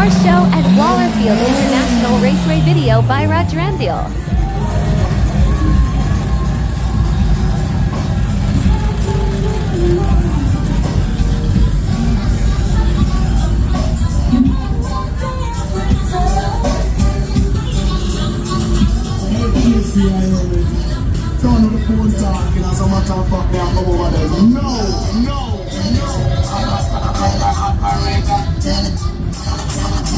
car show at Wallerfield International Raceway video by Raj.R. Turn on the phone talking as a matter of fact, I'm over there. No.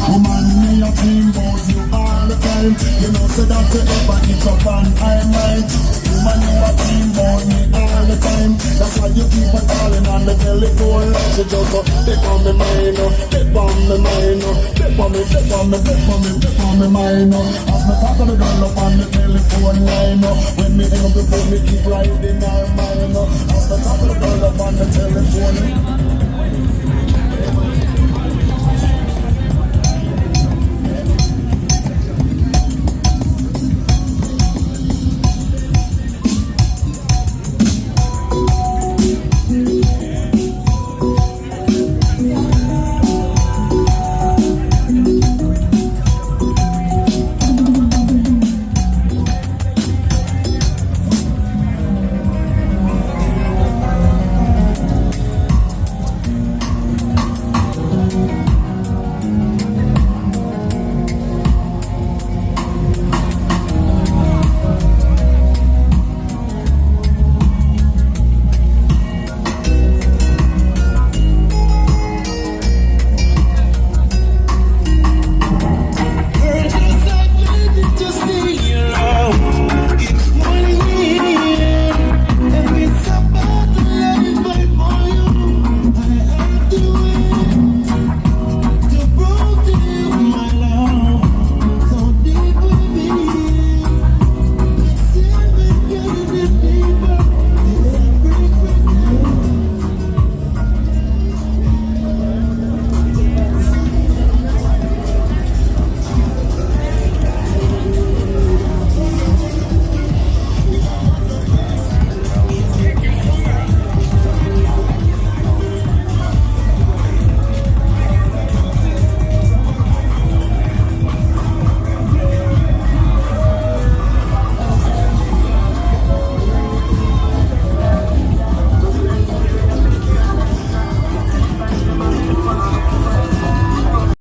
Woman, me a dream about you all the time. You know, say that you ever hit up and I might. Woman, you a dream about me all the time. That's why you keep on calling on the telephone. You just dip on me mind, dip on me mind, dip on me mind. As me talk to the girl up on the telephone line. When me hang up the phone, me keep riding my mind. As me talk to the girl up on the telephone.